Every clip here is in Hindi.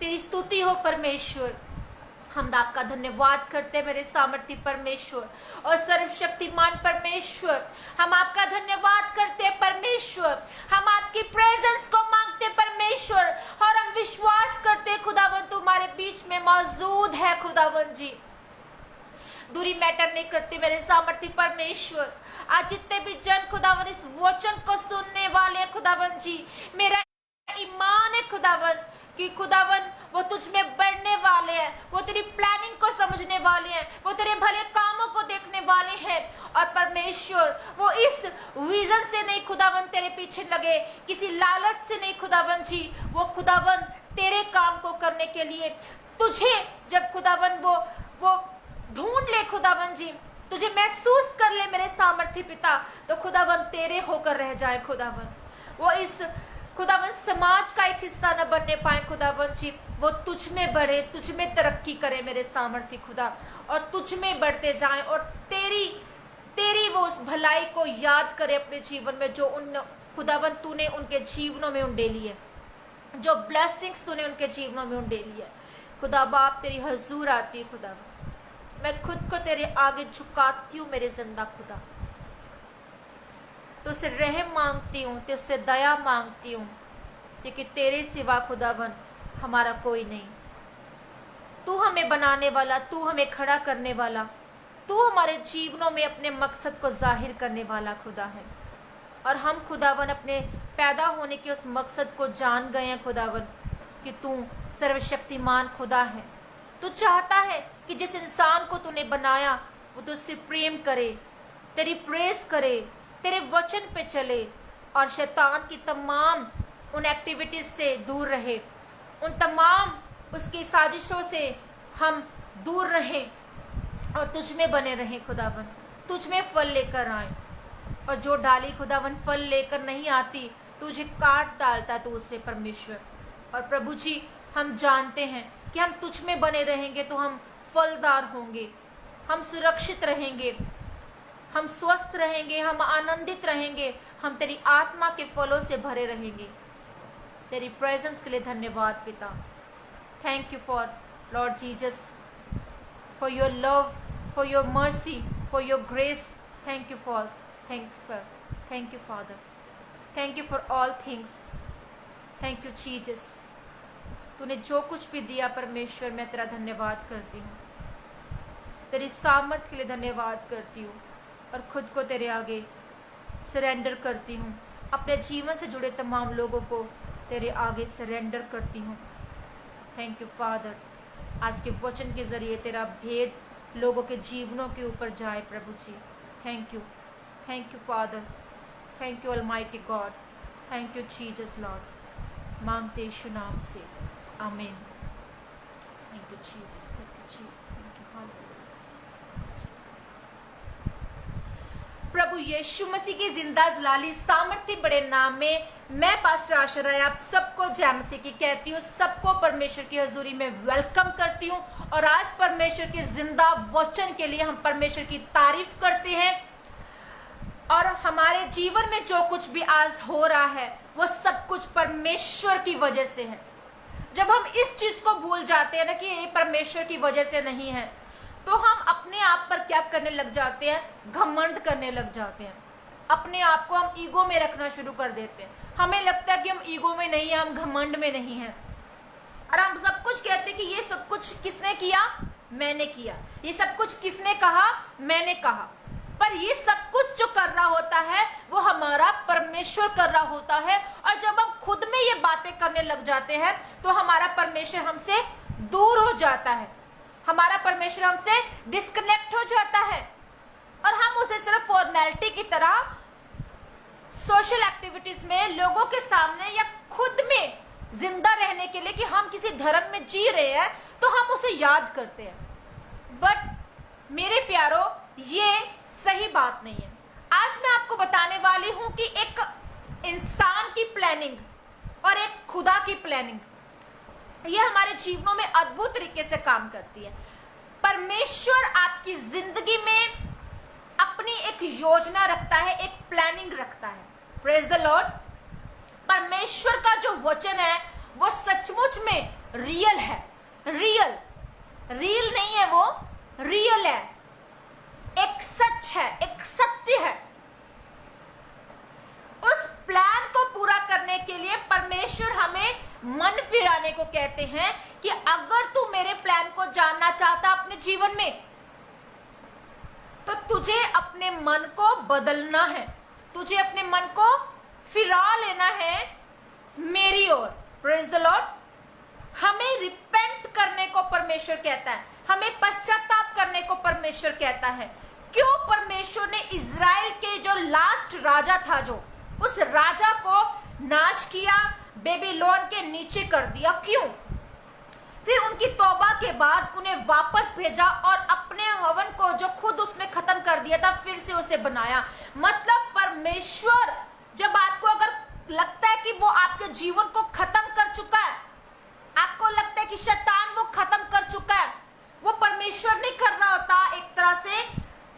तेरी स्तुति हो परमेश्वर। हम आपका धन्यवाद करते हैं मेरे सामर्थी परमेश्वर और सर्वशक्तिमान परमेश्वर। हम आपका धन्यवाद करते हैं परमेश्वर। हम आपकी प्रेजेंस को मांगते हैं परमेश्वर और हम विश्वास करते हैं खुदावन तुम्हारे बीच में मौजूद है खुदावन जी। दूरी मैटर नहीं करती मेरे सामर्थी परमेश्वर। आज जितने भी जन खुदावन इस वचन को सुनने वाले खुदावन जी, मेरा ईमान है खुदावन कि खुदावन वो तुझ में बढ़ने वाले हैं, वो तेरी प्लानिंग को समझने वाले हैं, वो तेरे भले कामों को देखने वाले हैं। और परमेश्वर वो इस विजन से नहीं खुदावन तेरे पीछे लगे, किसी लालच से नहीं खुदावन जी, वो खुदावन तेरे काम को करने के लिए तुझे जब खुदावन वो ढूंढ ले खुदावन जी, तुझे महसूस कर ले मेरे सामर्थी पिता, तो खुदावन तेरे होकर रह जाए खुदावन। वो इस खुदावन समाज का एक हिस्सा न बनने पाए खुदावन जी, वो तुझ में बढ़े, तुझ में तरक्की करे मेरे सामर्थी खुदा, और तुझ में बढ़ते जाएं और तेरी वो उस भलाई को याद करे अपने जीवन में, जो उन खुदावन तूने उनके जीवनों में उंडेली है, जो ब्लेसिंग्स तूने उनके जीवनों में उंडेली है। खुदा बाप तेरी हजूर आती है खुदावन, मैं खुद को तेरे आगे झुकाती हूँ मेरे जिंदा खुदा, तुझसे रहम मांगती हूँ, तुझसे दया मांगती हूँ, क्योंकि तेरे सिवा खुदावन हमारा कोई नहीं। तू हमें बनाने वाला, तू हमें खड़ा करने वाला, तू हमारे जीवनों में अपने मकसद को जाहिर करने वाला खुदा है। और हम खुदावन अपने पैदा होने के उस मकसद को जान गए हैं खुदावन कि तू सर्वशक्तिमान खुदा है। तू चाहता है कि जिस इंसान को तूने बनाया वो तुझसे प्रेम करे, तेरी प्रेस करे, तेरे वचन पे चले और शैतान की तमाम उन एक्टिविटीज से दूर रहे, उन तमाम उसकी साजिशों से हम दूर रहें और तुझ में बने रहें खुदावन, तुझ में फल लेकर आए। और जो डाली खुदावन फल लेकर नहीं आती, तुझे काट डालता तू उससे परमेश्वर। और प्रभु जी हम जानते हैं कि हम तुझ में बने रहेंगे तो हम फलदार होंगे, हम सुरक्षित रहेंगे, हम स्वस्थ रहेंगे, हम आनंदित रहेंगे, हम तेरी आत्मा के फलों से भरे रहेंगे। तेरी प्रेजेंस के लिए धन्यवाद पिता। Thank you for Lord Jesus, for your love, for your mercy, for your grace. Thank you father, thank you for all things. Thank you Jesus, तूने जो कुछ भी दिया परमेश्वर, मैं तेरा धन्यवाद करती हूँ, तेरी सामर्थ के लिए धन्यवाद करती हूँ और खुद को तेरे आगे सरेंडर करती हूँ। अपने जीवन से जुड़े तमाम लोगों को तेरे आगे सरेंडर करती हूँ। थैंक यू फादर, आज के वचन के ज़रिए तेरा भेद लोगों के जीवनों के ऊपर जाए प्रभु जी। Thank you father, thank you almighty God, thank you Jesus lord. मांगते यीशु नाम से, आमीन। Thank you Jesus, thank you Jesus, thank you hallelujah. प्रभु यीशु मसीह की जिंदा जलाली सामर्थ्य बड़े नाम में मैं पास्टर आशा राय आप सबको जय मसीह की कहती हूँ, सबको परमेश्वर की हजूरी में वेलकम करती हूँ। और आज परमेश्वर के जिंदा वचन के लिए हम परमेश्वर की तारीफ करते हैं। और हमारे जीवन में जो कुछ भी आज हो रहा है वो सब कुछ परमेश्वर की वजह से है। जब हम इस चीज को भूल जाते हैं ना कि ये परमेश्वर की वजह से नहीं है, तो हम अपने आप पर क्या करने लग जाते हैं, घमंड करने लग जाते हैं। अपने आप को हम ईगो में रखना शुरू कर देते हैं। हमें लगता है कि हम ईगो में नहीं है, हम घमंड में नहीं है, और हम सब कुछ कहते हैं कि ये सब कुछ किसने किया, मैंने किया। ये सब कुछ किसने कहा, मैंने कहा। पर ये सब कुछ जो कर रहा होता है वो हमारा परमेश्वर कर रहा होता है। और जब हम खुद में ये बातें करने लग जाते हैं तो हमारा परमेश्वर हमसे दूर हो जाता है, हमारा परमेश्वर हमसे डिस्कनेक्ट हो जाता है और हम उसे सिर्फ फॉर्मेलिटी की तरह सोशल एक्टिविटीज में, लोगों के सामने या खुद में जिंदा रहने के लिए कि हम किसी धर्म में जी रहे हैं तो हम उसे याद करते हैं। बट मेरे प्यारो, ये सही बात नहीं है। आज मैं आपको बताने वाली हूं कि एक इंसान की प्लानिंग और एक खुदा की प्लानिंग, ये हमारे जीवनों में अद्भुत तरीके से काम करती है। परमेश्वर आपकी जिंदगी में अपनी एक योजना रखता है, एक प्लानिंग रखता है। Praise the Lord. परमेश्वर का जो वचन है वो सचमुच में रियल है। रियल नहीं है, वो रियल है, एक सच है, एक सत्य है। उस प्लान को पूरा करने के लिए परमेश्वर हमें मन फिराने को कहते हैं कि अगर तू मेरे प्लान को जानना चाहता अपने जीवन में, तो तुझे अपने मन को बदलना है, तुझे अपने मन को फिरा लेना है मेरी ओर। Praise the lord. हमें रिपेंट करने को परमेश्वर कहता है, हमें पश्चाताप करने को परमेश्वर कहता है। क्यों परमेश्वर ने इज़राइल के जो लास्ट राजा था, जो उस राजा को नाश किया, बेबीलोन के नीचे कर दिया? क्यों? फिर उनकी तौबा के बाद उन्हें वापस भेजा और अपने हवन को जो खुद उसने खत्म कर दिया था फिर से उसे बनाया। मतलब परमेश्वर, जब आपको अगर लगता है कि वो आपके जीवन को खत्म कर चुका है, आपको लगता है कि शैतान वो खत्म कर चुका है, वो परमेश्वर नहीं कर रहा होता। एक तरह से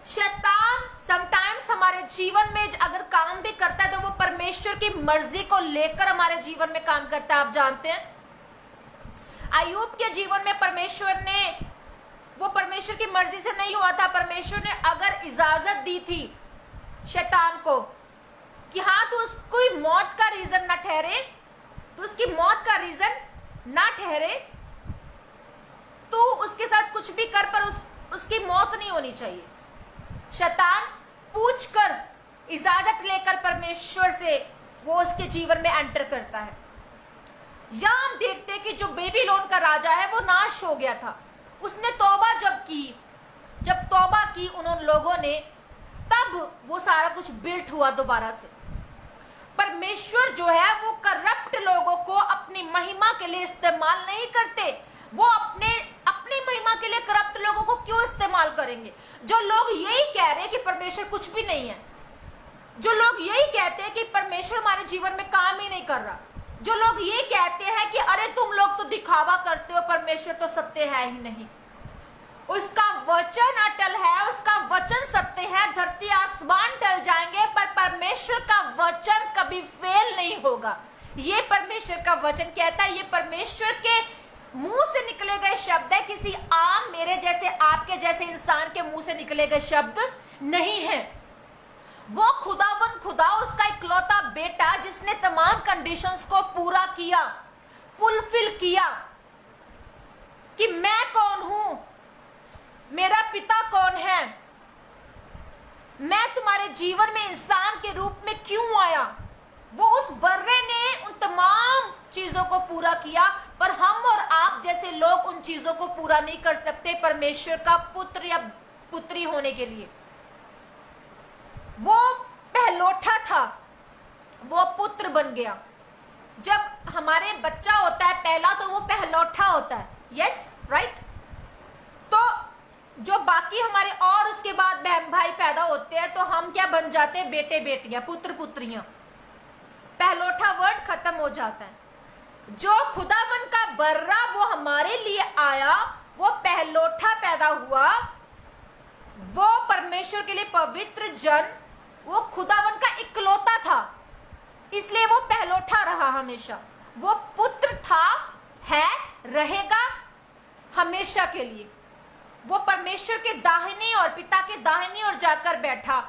शैतान समटाइम्स हमारे जीवन में अगर काम भी करता है तो वो परमेश्वर की मर्जी को लेकर हमारे जीवन में काम करता है। आप जानते हैं अय्यूब के जीवन में परमेश्वर ने, वो परमेश्वर की मर्जी से नहीं हुआ था। परमेश्वर ने अगर इजाजत दी थी शैतान को कि हाँ तो उसकी मौत का रीजन ना ठहरे, तो उसकी मौत का रीजन ना ठहरे, तो उसके साथ कुछ भी कर, पर उसकी मौत नहीं होनी चाहिए। शैतान पूछकर, इजाजत लेकर परमेश्वर से वो उसके जीवन में एंटर करता है। यहां हम देखते हैं कि जो बेबीलोन का राजा है वो नाश हो गया था। उसने तौबा जब तौबा की उन लोगों ने, तब वो सारा कुछ बिल्ट हुआ दोबारा से। परमेश्वर जो है वो करप्ट लोगों को अपनी महिमा के लिए इस्तेमाल नहीं करते। वो अपनी महिमा के लिए करप्ट लोगों को क्यों इस्तेमाल करेंगे? जो लोग यही कह रहे हैं कि परमेश्वर कुछ भी नहीं है, जो लोग यही कहते हैं कि परमेश्वर हमारे जीवन में काम ही नहीं कर रहा, जो लोग ये कहते हैं कि अरे तुम लोग तो दिखावा करते हो, परमेश्वर तो सत्य है ही नहीं, उसका वचन अटल है, उसका वचन सत्य है। धरती आसमान टल जाएंगे पर परमेश्वर का वचन कभी फेल नहीं होगा। ये परमेश्वर का वचन कहता है, ये परमेश्वर के मुंह से निकले गए शब्द है, किसी आम मेरे जैसे आपके जैसे इंसान के मुंह से निकले गए शब्द नहीं है। वो खुदावन खुदा, उसका इकलौता बेटा जिसने तमाम कंडीशंस को पूरा किया, फुलफिल किया कि मैं कौन हूं, मेरा पिता कौन है, मैं तुम्हारे जीवन में इंसान के रूप में क्यों आया। वो उस बर्रे ने उन तमाम चीजों को पूरा किया, पर हम और आप जैसे लोग उन चीजों को पूरा नहीं कर सकते परमेश्वर का पुत्र या पुत्री होने के लिए। वो पहलौठा था, वो पुत्र बन गया। जब हमारे बच्चा होता है पहला तो वो पहलौठा होता है, यस राइट। तो जो बाकी हमारे और उसके बाद बहन भाई पैदा होते हैं तो हम क्या बन जाते हैं? बेटे बेटियां, पुत्र पुत्रियां। पहलौठा वर्ड खत्म हो जाता है। जो खुदावन का बर्रा वो हमारे लिए आया, वो पहलौठा पैदा हुआ, वो परमेश्वर के लिए पवित्र जन, वो खुदावन का इकलौता था, इसलिए वो पहलौठा रहा हमेशा। वो पुत्र था, है, रहेगा हमेशा के लिए। वो परमेश्वर के दाहिनी और पिता के दाहिनी ओर जाकर बैठा,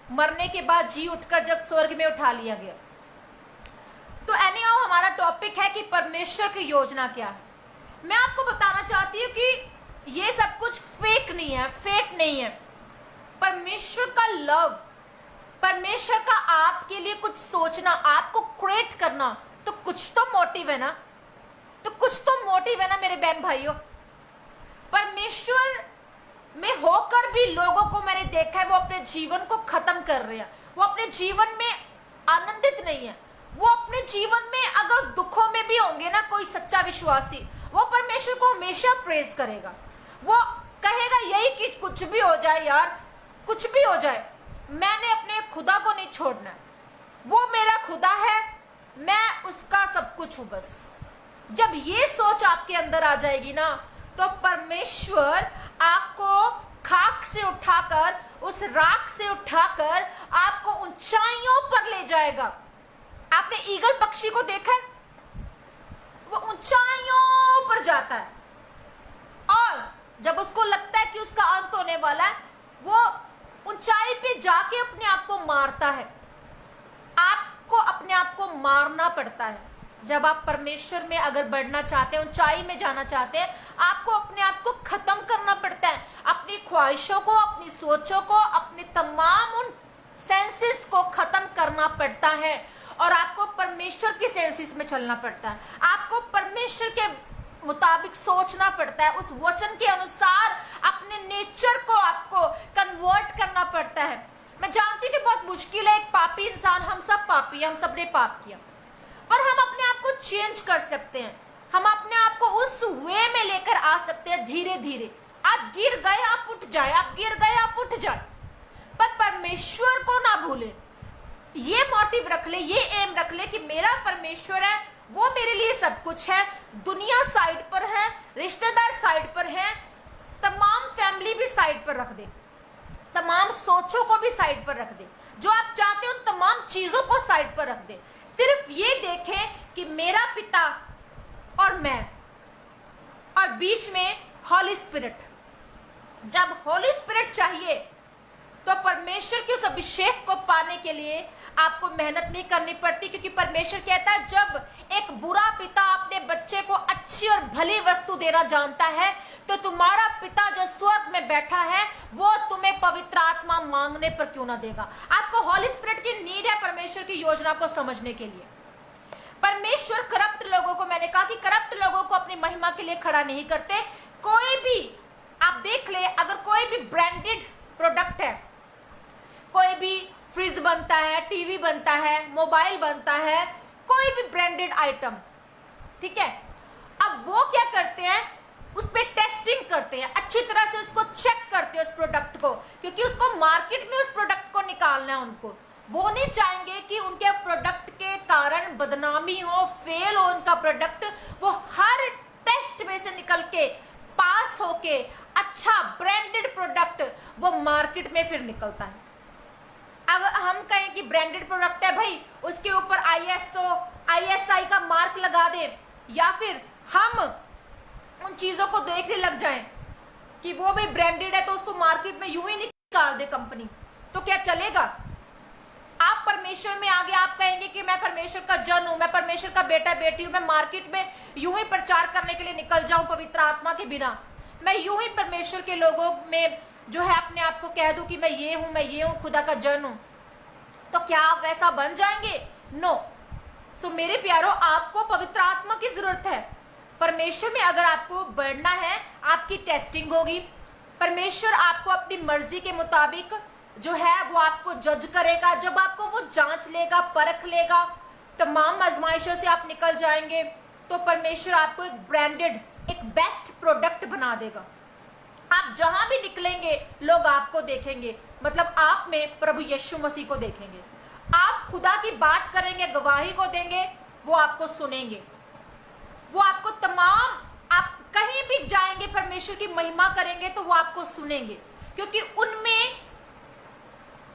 मरने के बाद जी उठकर जब स्वर्ग में उठा लिया गया। तो एनीहाउ हमारा टॉपिक है कि परमेश्वर की योजना क्या है। मैं आपको बताना चाहती हूँ कि ये सब कुछ फेक नहीं है, फेट नहीं है। परमेश्वर का लव, परमेश्वर का आपके लिए कुछ सोचना, आपको क्रिएट करना, तो कुछ तो मोटिव है ना, तो कुछ तो मोटिव है ना मेरे बहन भाइयों। परमेश्वर में होकर भी लोगों को मैंने देखा है वो अपने जीवन को खत्म कर रहे हैं, वो अपने जीवन में आनंदित नहीं है। वो अपने जीवन में अगर दुखों में भी होंगे ना, कोई सच्चा विश्वासी वो परमेश्वर को हमेशा प्रेज करेगा। वो कहेगा यही कि कुछ भी हो जाए यार, कुछ भी हो जाए, मैंने अपने खुदा को नहीं छोड़ना, वो मेरा खुदा है, मैं उसका सब कुछ हूं बस। जब ये सोच आपके अंदर आ जाएगी ना, तो परमेश्वर आपको खाक से उठाकर, उस राख से उठाकर आपको ऊंचाइयों पर ले जाएगा। आपने ईगल पक्षी को देखा है? वो ऊंचाइयों पर जाता है, और जब उसको लगता है कि उसका अंत होने वाला है, वो ऊंचाई पे जाके अपने आप को मारता है। आपको अपने आप को मारना पड़ता है। जब आप परमेश्वर में अगर बढ़ना चाहते हैं, ऊंचाई में जाना चाहते हैं, आपको अपने आप को खत्म करना पड़ता है, अपनी ख्वाहिशों को, अपनी सोचों को, अपने तमाम उन सेंसेस को खत्म करना पड़ता है, और आपको परमेश्वर की सेंसेस में चलना पड़ता है। आपको परमेश्वर के मुताबिक सोचना पड़ता है, उस वचन के अनुसार अपने नेचर को आपको कन्वर्ट करना पड़ता है। मैं जानती हूँ कि बहुत मुश्किल है, एक पापी इंसान, हम सब पापी हैं, हम सब ने पाप किया, पर हम अपने आप को चेंज कर सकते हैं। हम अपने आप को उस वे में लेकर आ सकते हैं धीरे धीरे। आप गिर गए आप उठ जाए, आप गिर गए आप उठ जाए, पर परमेश्वर को ना भूले। ये मोटिव रख ले, ये एम रख ले कि मेरा परमेश्वर है, वो मेरे लिए सब कुछ है। दुनिया साइड पर है, रिश्तेदार साइड पर है, तमाम फैमिली भी साइड पर रख दे, तमाम सोचों को भी साइड पर रख दे, जो आप चाहते हो उन तमाम चीजों को साइड पर रख दे। सिर्फ ये देखें कि मेरा पिता और मैं, और बीच में हॉली स्पिरिट। जब हॉली स्पिरिट चाहिए तो परमेश्वर के उस अभिषेक को पाने के लिए आपको मेहनत नहीं करनी पड़ती, क्योंकि परमेश्वर कहता है जब एक बुरा पिता अपने बच्चे को अच्छी और भली वस्तु देना जानता है, तो तुम्हारा पिता जो स्वर्ग में बैठा है वो तुम्हें पवित्र आत्मा मांगने पर क्यों ना देगा। आपको हॉली स्पिरिट की नीड है परमेश्वर की योजना को समझने के लिए। परमेश्वर करप्ट लोगों को, मैंने कहा कि करप्ट लोगों को अपनी महिमा के लिए खड़ा नहीं करते। कोई भी आप देख ले, अगर कोई भी ब्रांडेड प्रोडक्ट है, कोई भी फ्रिज बनता है, टीवी बनता है, मोबाइल बनता है, कोई भी ब्रांडेड आइटम, ठीक है, अब वो क्या करते हैं, उस पर टेस्टिंग करते हैं, अच्छी तरह से उसको चेक करते हैं उस प्रोडक्ट को, क्योंकि उसको मार्केट में उस प्रोडक्ट को निकालना है उनको। वो नहीं चाहेंगे कि उनके प्रोडक्ट के कारण बदनामी हो, फेल हो उनका प्रोडक्ट। वो हर टेस्ट में से निकल के पास होके अच्छा ब्रांडेड प्रोडक्ट वो मार्केट में फिर निकलता है। अगर हम कहें कि ब्रांडेड प्रोडक्ट है भाई, उसके ऊपर ISO ISI का मार्क लगा दें, या फिर हम उन चीजों को देखने लग जाएं कि वो भी ब्रांडेड है तो उसको मार्केट में यूं ही निकाल दे कंपनी, तो क्या चलेगा? आप परमेश्वर में आगे आप कहेंगे कि मैं परमेश्वर का जन हूं, मैं परमेश्वर का बेटा बेटी हूं, मैं मार्केट में यूं ही प्रचार करने के लिए निकल जाऊं पवित्र आत्मा के बिना, मैं यूं ही परमेश्वर के लोगों में जो है अपने आप को कह दूं कि मैं ये हूं, खुदा का जन हूं, तो क्या आप वैसा बन जाएंगे? नो। सो मेरे प्यारो, आपको पवित्र आत्मा की जरूरत है। परमेश्वर में अगर आपको बढ़ना है, आपकी टेस्टिंग होगी। परमेश्वर आपको अपनी मर्जी के मुताबिक जो है वो आपको जज करेगा। जब आपको वो जांच लेगा, परख लेगा, तमाम आजमाइशों से आप निकल जाएंगे, तो परमेश्वर आपको एक ब्रांडेड, एक बेस्ट प्रोडक्ट बना देगा। आप जहां भी निकलेंगे लोग आपको देखेंगे, मतलब आप में प्रभु यीशु मसीह को देखेंगे। आप खुदा की बात करेंगे, गवाही को देंगे, वो आपको सुनेंगे, वो आपको तमाम, आप कहीं भी जाएंगे परमेश्वर की महिमा करेंगे तो वो आपको सुनेंगे, क्योंकि उनमें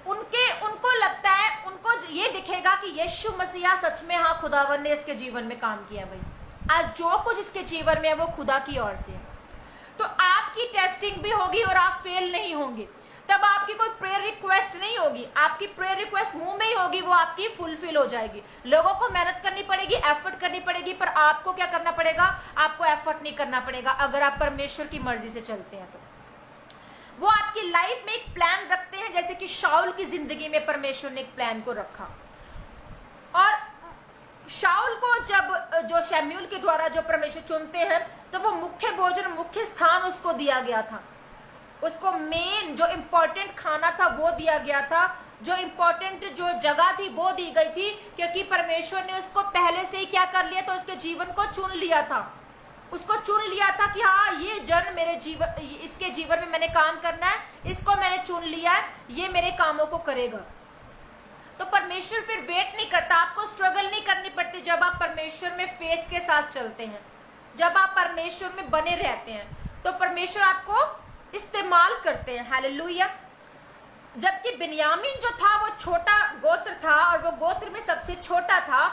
उनको लगता है, उनको ये दिखेगा कि यीशु मसीहा सच में, हाँ, खुदावन ने इसके जीवन में काम किया। भाई आज जो कुछ इसके जीवन में है वो खुदा की ओर से है। तो आपकी टेस्टिंग भी होगी और आप फेल नहीं होंगे। तब आपकी कोई प्रेयर रिक्वेस्ट नहीं होगी, आपकी प्रेयर रिक्वेस्ट मुंह में ही होगी, वो आपकी फुलफिल हो जाएगी। लोगों को मेहनत करनी पड़ेगी, एफर्ट करनी पड़ेगी, पर आपको क्या करना पड़ेगा? आपको एफर्ट नहीं करना पड़ेगा। अगर आप परमेश्वर की मर्जी से चलते हैं तो वो आपकी लाइफ में एक प्लान रखते हैं, जैसे कि शाऊल की जिंदगी में परमेश्वर ने एक प्लान को रखा। और शाऊल को जब जो शमूएल के द्वारा जो परमेश्वर चुनते हैं, तो वो मुख्य भोजन, मुख्य स्थान उसको दिया गया था। उसको मेन जो इम्पोर्टेंट खाना था वो दिया गया था, जो इम्पोर्टेंट जो जगह थी वो दी गई थी, क्योंकि परमेश्वर ने उसको पहले से ही क्या कर लिया था, उसके जीवन को चुन लिया था। उसको चुन लिया था कि हाँ, ये जन मेरे जीवन, इसके जीवन में मैंने काम करना है, इसको मैंने चुन लिया है, ये मेरे कामों को करेगा। तो परमेश्वर फिर वेट नहीं करता, आपको स्ट्रगल नहीं करनी पड़ती जब आप परमेश्वर में फेथ के साथ चलते हैं, जब आप परमेश्वर में बने रहते हैं, तो परमेश्वर आपको इस्तेमाल करते हैं। हालेलुया। जबकि बिन्यामीन जो था वो छोटा गोत्र था, और वो गोत्र में सबसे छोटा था,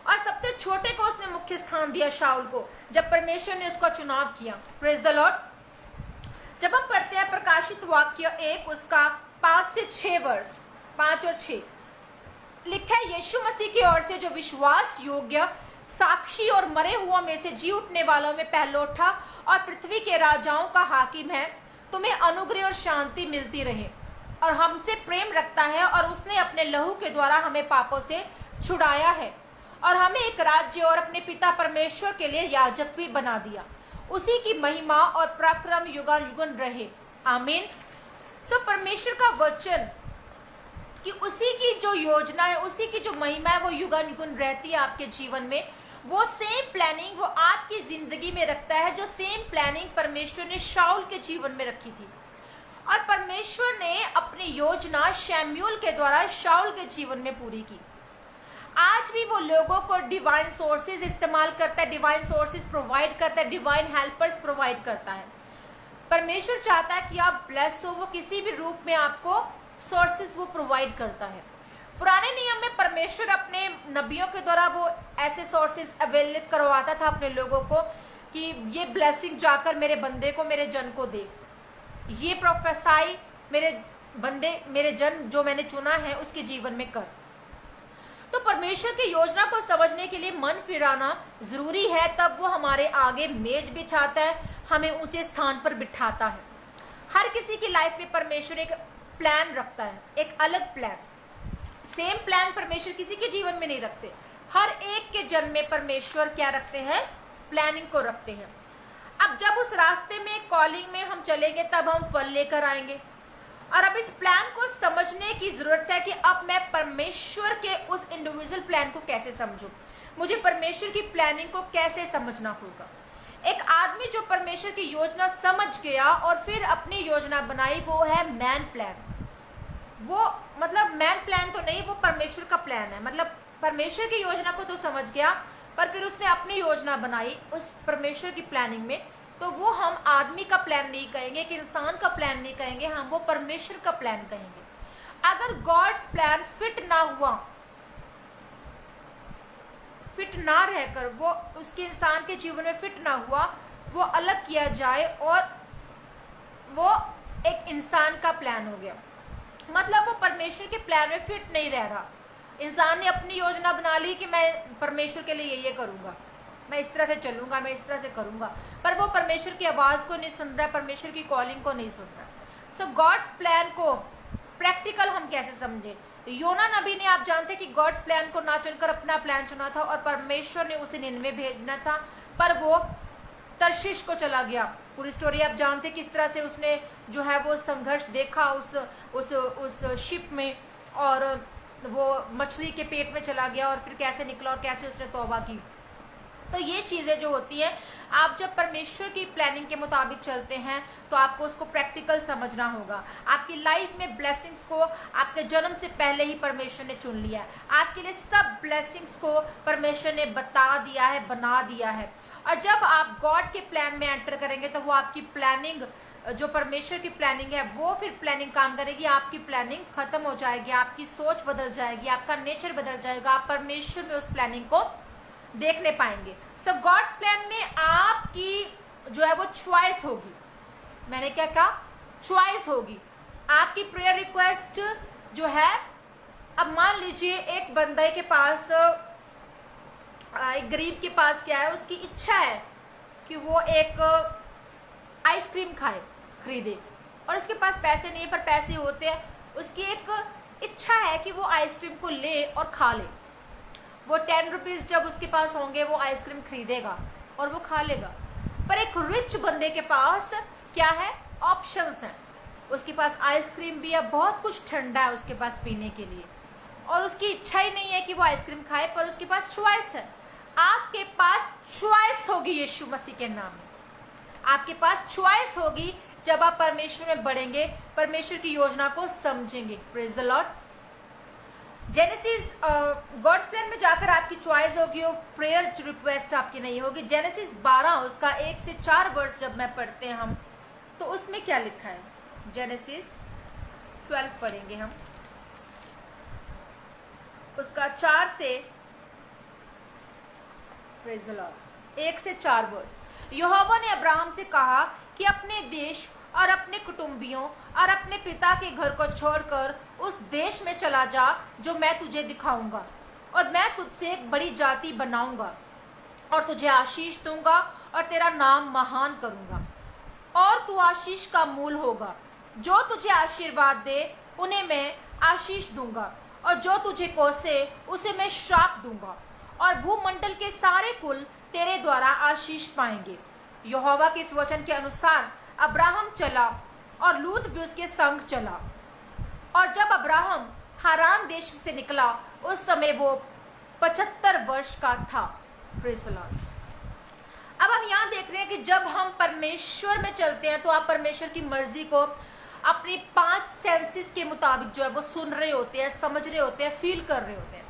और सबसे छोटे को उसने मुख्य स्थान दिया, शाऊल को, जब परमेश्वर ने उसका चुनाव किया। Praise the Lord. जब हम पढ़ते हैं प्रकाशित वाक्य 1 उसका 5 से 6 वर्ष, 5 और 6 लिखा है, यीशु मसीह की ओर से जो विश्वास योग्य साक्षी और मरे हुओं में से जी उठने वालों में पहलोठा और पृथ्वी के राजाओं का हाकिम है, तुम्हें अनुग्रह और शांति मिलती रहे और हमसे प्रेम रखता है, और उसने अपने लहू के द्वारा हमें पापों से छुड़ाया है और हमें एक राज्य और अपने पिता परमेश्वर के लिए याजक भी बना दिया। उसी की महिमा और पराक्रम युगानुयुग रहे, आमीन। सो परमेश्वर का वचन कि उसी की जो योजना है, उसी की जो महिमा है, वो युगानुयुग रहती है आपके जीवन में। वो सेम प्लानिंग वो आपकी जिंदगी में रखता है, जो सेम प्लानिंग परमेश्वर ने शाऊल के जीवन में रखी थी। और परमेश्वर ने अपनी योजना शमूएल के द्वारा शाऊल के जीवन में पूरी की। आज भी वो लोगों को डिवाइन सोर्सेज इस्तेमाल करता है, डिवाइन सोर्सेज प्रोवाइड करता है, डिवाइन हेल्पर्स प्रोवाइड करता है। परमेश्वर चाहता है कि आप ब्लेस हो, वो किसी भी रूप में आपको सोर्सेज वो प्रोवाइड करता है। पुराने नियम में परमेश्वर अपने नबियों के द्वारा वो ऐसे सोर्सेज अवेल करवाता था अपने लोगों को कि ये ब्लेसिंग जाकर मेरे बंदे को, मेरे जन को दे, ये प्रोफेसाई मेरे बंदे, मेरे जन जो मैंने चुना है उसके जीवन में कर। तो परमेश्वर की योजना को समझने के लिए मन फिराना जरूरी है, तब वो हमारे आगे मेज बिछाता है, हमें ऊंचे स्थान पर बिठाता है। हर किसी की लाइफ में परमेश्वर एक प्लान रखता है, एक अलग प्लान। सेम प्लान परमेश्वर किसी के जीवन में नहीं रखते। हर एक के जन्म में परमेश्वर क्या रखते हैं? प्लानिंग को रखते हैं। अब जब उस रास्ते में, कॉलिंग में हम चलेंगे, तब हम फल लेकर आएंगे। और अब इस प्लान को समझने की जरूरत है कि अब मैं परमेश्वर के उस इंडिविजुअल प्लान को कैसे समझूं, मुझे परमेश्वर की प्लानिंग को कैसे समझना होगा। एक आदमी जो परमेश्वर की योजना समझ गया और फिर अपनी योजना बनाई, वो है मैन प्लान। वो मतलब मैन प्लान तो नहीं, वो परमेश्वर का प्लान है। मतलब परमेश्वर की योजना को तो समझ गया, पर फिर उसने अपनी योजना बनाई उस परमेश्वर की प्लानिंग में। तो वो हम आदमी का प्लान नहीं कहेंगे, एक इंसान का प्लान नहीं कहेंगे, हम वो परमेश्वर का प्लान कहेंगे। अगर गॉड्स प्लान फिट ना हुआ, फिट ना रहकर वो उसके इंसान के जीवन में फिट ना हुआ, वो अलग किया जाए और वो एक इंसान का प्लान हो गया, मतलब वो परमेश्वर के प्लान में फिट नहीं रह रहा। इंसान ने अपनी योजना बना ली कि मैं परमेश्वर के लिए ये करूंगा, मैं इस तरह से चलूंगा, मैं इस तरह से करूंगा, पर वो परमेश्वर की आवाज़ को नहीं सुन रहा है, परमेश्वर की कॉलिंग को नहीं सुन रहा। सो गॉड्स प्लान को प्रैक्टिकल हम कैसे समझे? योना नबी ने, आप जानते हैं कि गॉड्स प्लान को ना चुनकर अपना प्लान चुना था, और परमेश्वर ने उसे निनवे भेजना था, पर वो तर्शीश को चला गया। पूरी स्टोरी आप जानते हैं किस तरह से उसने जो है वो संघर्ष देखा उस शिप में, और वो मछली के पेट में चला गया और फिर कैसे निकला और कैसे उसने तौबा की। तो ये चीज़ें जो होती हैं, आप जब परमेश्वर की प्लानिंग के मुताबिक चलते हैं तो आपको उसको प्रैक्टिकल समझना होगा। आपकी लाइफ में ब्लेसिंग्स को आपके जन्म से पहले ही परमेश्वर ने चुन लिया है। आपके लिए सब ब्लेसिंग्स को परमेश्वर ने बता दिया है, बना दिया है। और जब आप गॉड के प्लान में एंटर करेंगे तो वो आपकी प्लानिंग, जो परमेश्वर की प्लानिंग है, वो फिर प्लानिंग काम करेगी। आपकी प्लानिंग खत्म हो जाएगी, आपकी सोच बदल जाएगी, आपका नेचर बदल जाएगा, आप परमेश्वर में उस प्लानिंग को देखने पाएंगे। सो गॉड्स प्लान में आपकी जो है वो चॉइस होगी। मैंने क्या कहा? चॉइस होगी। आपकी प्रेयर रिक्वेस्ट जो है, अब मान लीजिए एक बंदे के पास, एक गरीब के पास क्या है, उसकी इच्छा है कि वो एक आइसक्रीम खाए, खरीदे, और उसके पास पैसे नहीं है, पर पैसे होते हैं। उसकी एक इच्छा है कि वो आइसक्रीम को ले और खा ले। वो 10 रुपीज़ जब उसके पास होंगे वो आइसक्रीम खरीदेगा और वो खा लेगा। पर एक रिच बंदे के पास क्या है? ऑप्शंस हैं। उसके पास आइसक्रीम भी है, बहुत कुछ ठंडा है उसके पास पीने के लिए, और उसकी इच्छा ही नहीं है कि वो आइसक्रीम खाए, पर उसके पास चॉइस है। आपके पास चॉइस होगी यीशु मसीह के नाम में। आपके पास चॉइस होगी जब आप परमेश्वर में बढ़ेंगे, परमेश्वर की योजना को समझेंगे। Praise the lord. Genesis, God's plan में जाकर आपकी चॉइस होगी, वो प्रेयर रिक्वेस्ट आपकी नहीं होगी। जेनेसिस 12 उसका 1 से 4 वर्ष जब मैं पढ़ते हैं हम, तो उसमें क्या लिखा है? जेनेसिस 12 पढ़ेंगे हम, उसका 4 से प्रेज द लॉर्ड। 1 से 4 वर्ष। यहोवा ने अब्राहम से कहा कि अपने देश और अपने कुटुंबियों और अपने पिता के घर को छोड़कर उस देश में चला जा जो मैं तुझे दिखाऊंगा, और मैं तुझसे एक बड़ी जाति बनाऊंगा और तुझे आशीष दूंगा और तेरा नाम महान करूंगा, और तू आशीष का मूल होगा। जो तुझे आशीर्वाद दे उन्हें मैं आशीष दूंगा, और जो तुझे कोसे उसे मैं श्राप दूंगा, और भूमंडल के सारे कुल तेरे द्वारा आशीष पाएंगे। यहोवा के इस वचन के अनुसार अब्राहम चला और लूत भी उसके संग चला। और जब अब्राहम हारान देश से निकला उस समय वो 75 वर्ष का था। Praise the Lord. अब हम यहाँ देख रहे हैं कि जब हम परमेश्वर में चलते हैं तो आप परमेश्वर की मर्जी को अपनी 5 सेंसेस के मुताबिक जो है वो सुन रहे होते हैं, समझ रहे होते हैं, फील कर रहे होते हैं।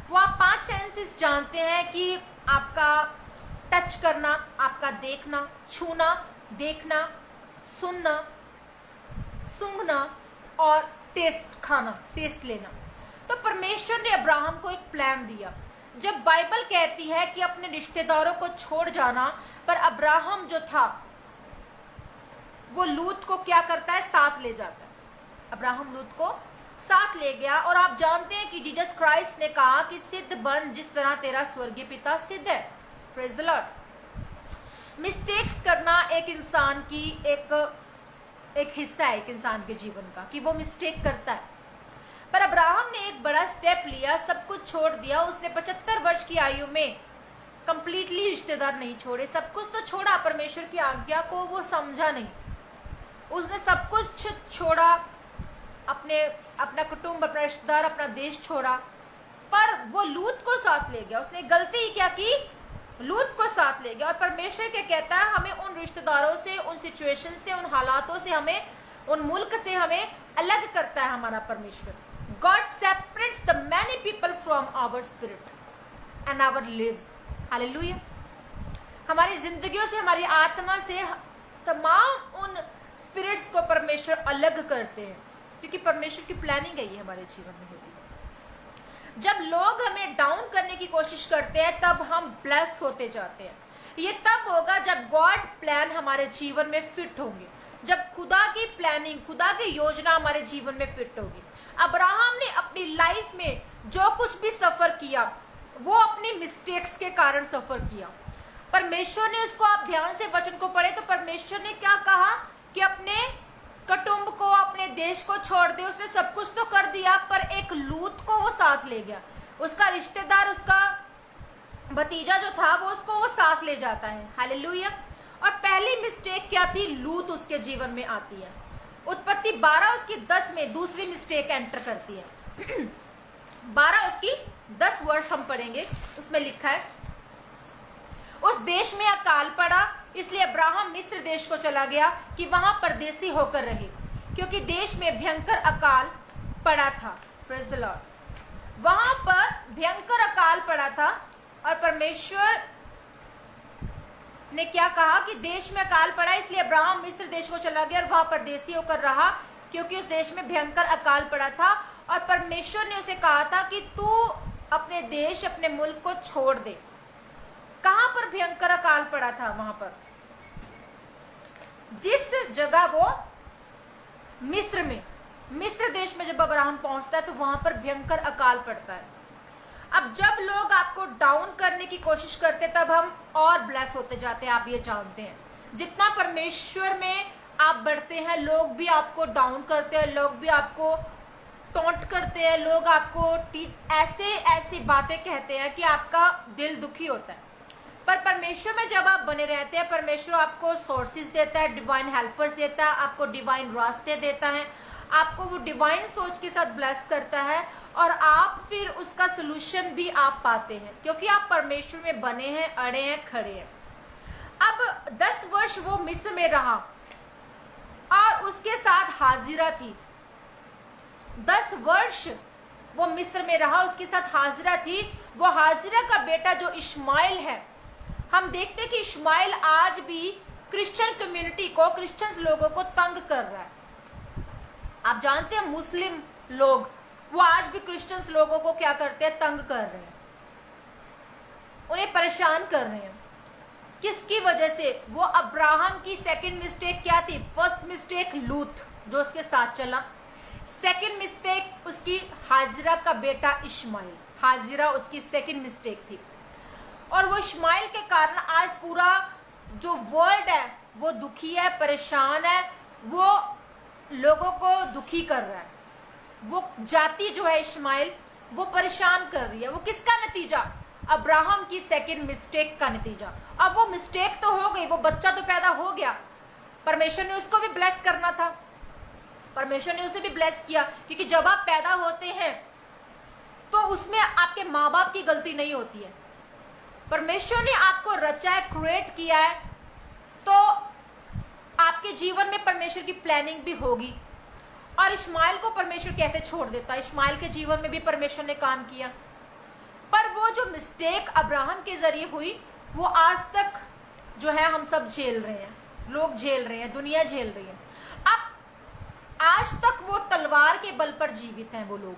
वो आप 5 सेंसेस जानते हैं कि आपका टच करना, आपका देखना, छूना, देखना, सुनना, सूंघना और टेस्ट खाना, टेस्ट लेना। तो परमेश्वर ने अब्राहम को एक प्लान दिया। जब बाइबल कहती है कि अपने रिश्तेदारों को छोड़ जाना, पर अब्राहम जो था वो लूत को क्या करता है, साथ ले जाता है। अब्राहम लूत को साथ ले गया। और आप जानते हैं कि जीसस क्राइस्ट ने कहा कि सिद्ध बन जिस तरह तेरा स्वर्गीय पिता सिद्ध है। Praise the Lord. मिस्टेक्स करना एक इंसान की एक हिस्सा है, एक इंसान के जीवन का, कि वो मिस्टेक करता है। पर अब्राहम ने एक बड़ा स्टेप लिया, सब कुछ छोड़ दिया। उसने 75 वर्ष की आयु में कंप्लीटली रिश्तेदार नहीं छोड़े, सब कुछ तो छोड़ा, परमेश्वर की आज्ञा को वो समझा नहीं। उसने सब कुछ छोड़ा, अपना कुटुंब, अपना रिश्तेदार, अपना देश छोड़ा, पर वो लूत को साथ ले गया। उसने गलती ही क्या की, लूत को साथ ले गया। और परमेश्वर क्या कहता है, हमें उन रिश्तेदारों से, उन सिचुएशन से, उन हालातों से, हमें उन मुल्क से हमें अलग करता है हमारा परमेश्वर। God separates the many people from our spirit and our lives. Hallelujah. हमारी जिंदगियों से, हमारी आत्मा से तमाम उन स्पिरिट्स को परमेश्वर अलग करते हैं, क्योंकि परमेश्वर की प्लानिंग है ये हमारे जीवन में होती है। जब लोग हमें डाउन करने की कोशिश करते हैं तब हम ब्लेस होते जाते हैं। ये तब होगा जब गॉड प्लान हमारे जीवन में फिट होंगे, जब खुदा की प्लानिंग, खुदा की योजना हमारे जीवन में फिट होगी। अब्राहम ने अपनी लाइफ में जो कुछ भी सफर किया वो अपनी मिस्टेक्स के कारण सफर किया। परमेश्वर ने उसको, आप ध्यान से वचन को पढ़े तो परमेश्वर ने क्या कहा कि अपने कुटुंब को, अपने देश को छोड़ दे। उसने सब कुछ तो कर दिया, पर एक लूत को वो साथ ले गया। उसका रिश्तेदार, उसका भतीजा जो था वो साथ ले जाता है। हालेलुया। और पहली मिस्टेक क्या थी, लूत उसके जीवन में आती है। उत्पत्ति 12 उसकी 10 में दूसरी मिस्टेक एंटर करती है। 12 उसकी 10 वर्ष हम पढ़ेंगे, उसमें लिखा है, उस देश में अकाल पड़ा, इसलिए अब्राहम मिस्र देश को चला गया कि वहां परदेसी होकर रहे, क्योंकि देश में भयंकर अकाल पड़ा था। Praise the Lord. वहां पर भयंकर अकाल पड़ा था और परमेश्वर ने क्या कहा कि देश में अकाल पड़ा, इसलिए अब्राहम मिस्र देश को चला गया और वहां परदेसी होकर रहा, क्योंकि उस देश में भयंकर अकाल पड़ा था। और परमेश्वर ने उसे कहा था कि तू अपने देश, अपने मुल्क को छोड़ दे। कहां पर भयंकर अकाल पड़ा था, वहां पर जिस जगह वो मिस्र में, मिस्र देश में जब अब्राहम पहुंचता है तो वहां पर भयंकर अकाल पड़ता है। अब जब लोग आपको डाउन करने की कोशिश करते तब हम और ब्लेस होते जाते हैं, आप ये जानते हैं। जितना परमेश्वर में आप बढ़ते हैं, लोग भी आपको डाउन करते हैं, लोग भी आपको टॉन्ट करते हैं, लोग आपको ऐसी बातें कहते हैं कि आपका दिल दुखी होता है। पर परमेश्वर में जब आप बने रहते हैं, परमेश्वर आपको सोर्सेज देता है, डिवाइन हेल्पर्स देता है, आपको डिवाइन रास्ते देता है, आपको वो डिवाइन सोच के साथ ब्लेस करता है, और आप फिर उसका सोल्यूशन भी आप पाते हैं, क्योंकि आप परमेश्वर में बने हैं, अड़े हैं, खड़े हैं। अब 10 वर्ष वो मिस्र में रहा और उसके साथ हाजिरा थी। 10 वर्ष वो मिस्र में रहा, उसके साथ हाजिरा थी। वो हाजिरा का बेटा जो इश्माइल है, हम देखते हैं कि इश्माइल आज भी क्रिश्चियन कम्युनिटी को, क्रिश्चियंस लोगों को तंग कर रहा है। आप जानते हैं मुस्लिम लोग वो आज भी क्रिश्चियंस लोगों को क्या करते हैं, तंग कर रहे हैं। उन्हें परेशान कर रहे हैं। किसकी वजह से? वो अब्राहम की सेकंड मिस्टेक क्या थी? फर्स्ट मिस्टेक लूत जो उसके साथ चला, सेकंड मिस्टेक उसकी हाजिरा का बेटा इश्माइल, हाजिरा उसकी सेकंड मिस्टेक थी। और वो इश्माइल के कारण आज पूरा जो वर्ल्ड है वो दुखी है, परेशान है, वो लोगों को दुखी कर रहा है। वो जाति जो है इश्माइल वो परेशान कर रही है। वो किसका नतीजा? अब्राहम की सेकंड मिस्टेक का नतीजा। अब वो मिस्टेक तो हो गई, वो बच्चा तो पैदा हो गया, परमेश्वर ने उसको भी ब्लेस करना था, परमेश्वर ने उसे भी ब्लेस किया, क्योंकि जब आप पैदा होते हैं तो उसमें आपके माँ बाप की गलती नहीं होती है। परमेश्वर ने आपको रचा है, क्रिएट किया है, तो आपके जीवन में परमेश्वर की प्लानिंग भी होगी। और इश्माइल को परमेश्वर कैसे छोड़ देता? इश्माइल के जीवन में भी परमेश्वर ने काम किया, पर वो जो मिस्टेक अब्राहम के जरिए हुई वो आज तक जो है हम सब झेल रहे हैं, लोग झेल रहे हैं, दुनिया झेल रही है। अब आज तक वो तलवार के बल पर जीवित हैं वो लोग,